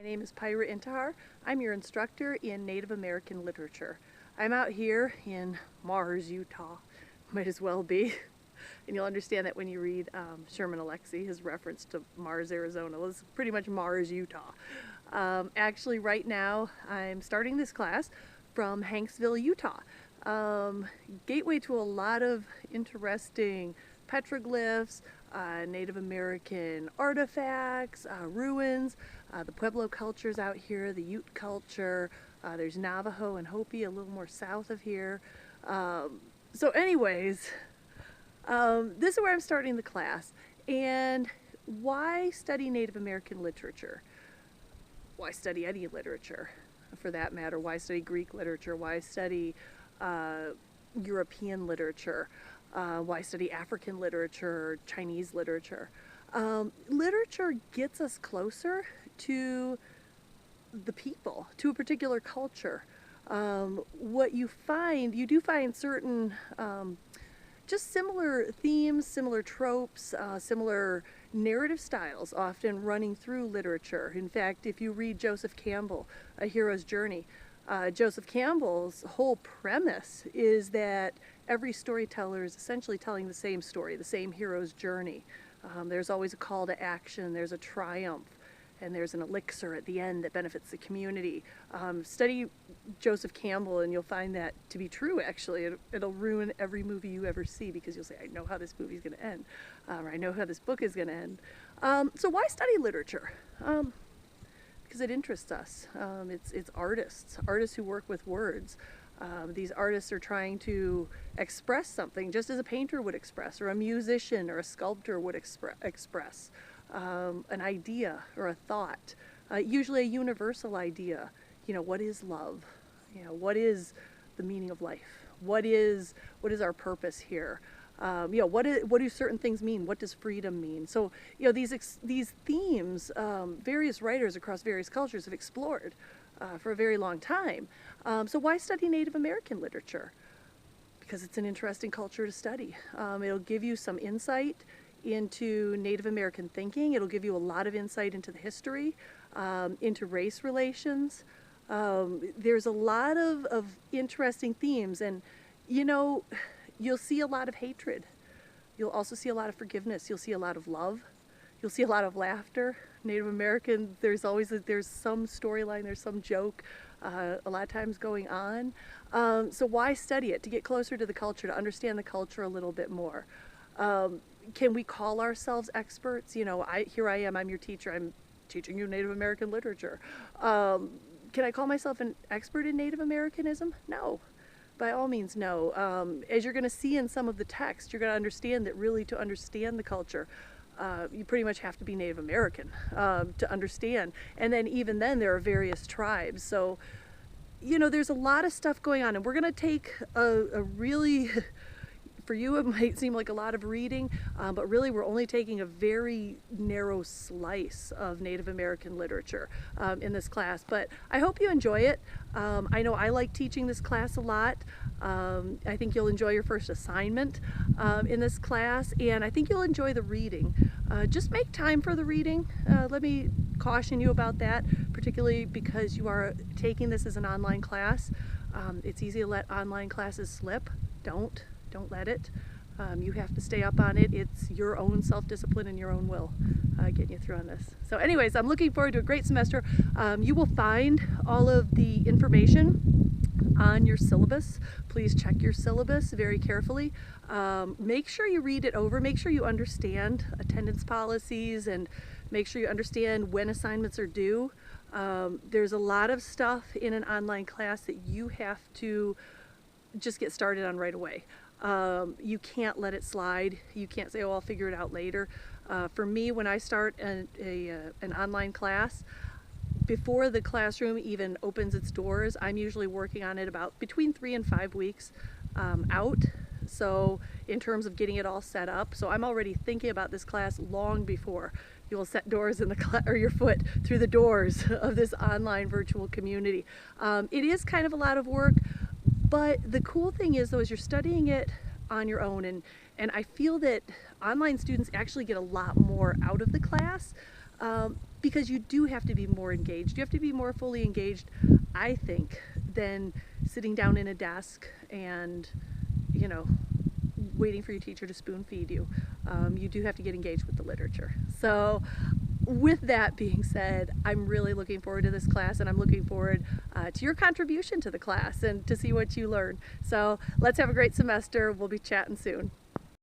My name is Pyra Intihar. I'm your instructor in Native American literature. I'm out here in Mars, Utah. Might as well be. And you'll understand that when you read Sherman Alexie, his reference to Mars, Arizona. Well, it's pretty much Mars, Utah. Actually, right now, I'm starting this class from Hanksville, Utah. Gateway to a lot of interesting petroglyphs, Native American artifacts, ruins, the Pueblo cultures out here, the Ute culture. There's Navajo and Hopi a little more south of here. So anyways, this is where I'm starting the class. And why study Native American literature? Why study any literature, for that matter? Why study Greek literature? Why study European literature? Why study African literature, Chinese literature? Literature gets us closer to the people, to a particular culture. What you do find certain just similar themes, similar tropes, similar narrative styles often running through literature. In fact, if you read Joseph Campbell, A Hero's Journey, Joseph Campbell's whole premise is that every storyteller is essentially telling the same story, the same hero's journey. There's always a call to action, there's a triumph, and there's an elixir at the end that benefits the community. Study Joseph Campbell and you'll find that to be true, actually. It'll ruin every movie you ever see because you'll say, I know how this movie's going to end, or I know how this book is going to end. So why study literature? Because it interests us. It's artists who work with words. These artists are trying to express something just as a painter would express, or a musician or a sculptor would express an idea or a thought, usually a universal idea. You know, what is love? You know, what is the meaning of life? What is our purpose here? You know, what do certain things mean? What does freedom mean? So, you know, these themes, various writers across various cultures have explored for a very long time. So why study Native American literature? Because it's an interesting culture to study. It'll give you some insight into Native American thinking. It'll give you a lot of insight into the history, into race relations. There's a lot of interesting themes, and you know, you'll see a lot of hatred. You'll also see a lot of forgiveness. You'll see a lot of love. You'll see a lot of laughter. Native American, there's some storyline, there's some joke, a lot of times going on. So why study it? To get closer to the culture, to understand the culture a little bit more. Can we call ourselves experts? You know, here I am, I'm your teacher, I'm teaching you Native American literature. Can I call myself an expert in Native Americanism? No. By all means, no. As you're going to see in some of the text, you're going to understand that really to understand the culture, you pretty much have to be Native American to understand. And then even then, there are various tribes. So, you know, there's a lot of stuff going on. And we're going to take a really... For you, it might seem like a lot of reading, but really we're only taking a very narrow slice of Native American literature in this class. But I hope you enjoy it. I know I like teaching this class a lot. I think you'll enjoy your first assignment in this class, and I think you'll enjoy the reading. Just make time for the reading. Let me caution you about that, particularly because you are taking this as an online class. It's easy to let online classes slip. Don't let it. You have to stay up on it. It's your own self-discipline and your own will getting you through on this. So anyways, I'm looking forward to a great semester. You will find all of the information on your syllabus. Please check your syllabus very carefully. Make sure you read it over. Make sure you understand attendance policies and make sure you understand when assignments are due. There's a lot of stuff in an online class that you have to just get started on right away. You can't let it slide. You can't say, oh, I'll figure it out later. For me, when I start an online class, before the classroom even opens its doors, I'm usually working on it about between 3 and 5 weeks out. So in terms of getting it all set up, so I'm already thinking about this class long before you will set doors in the class or your foot through the doors of this online virtual community. It is kind of a lot of work. But the cool thing is, though, is you're studying it on your own, and I feel that online students actually get a lot more out of the class because you do have to be more engaged. You have to be more fully engaged, I think, than sitting down in a desk and, you know, waiting for your teacher to spoon feed you. You do have to get engaged with the literature. So with that being said, I'm really looking forward to this class, and I'm looking forward to your contribution to the class and to see what you learn. So let's have a great semester. We'll be chatting soon.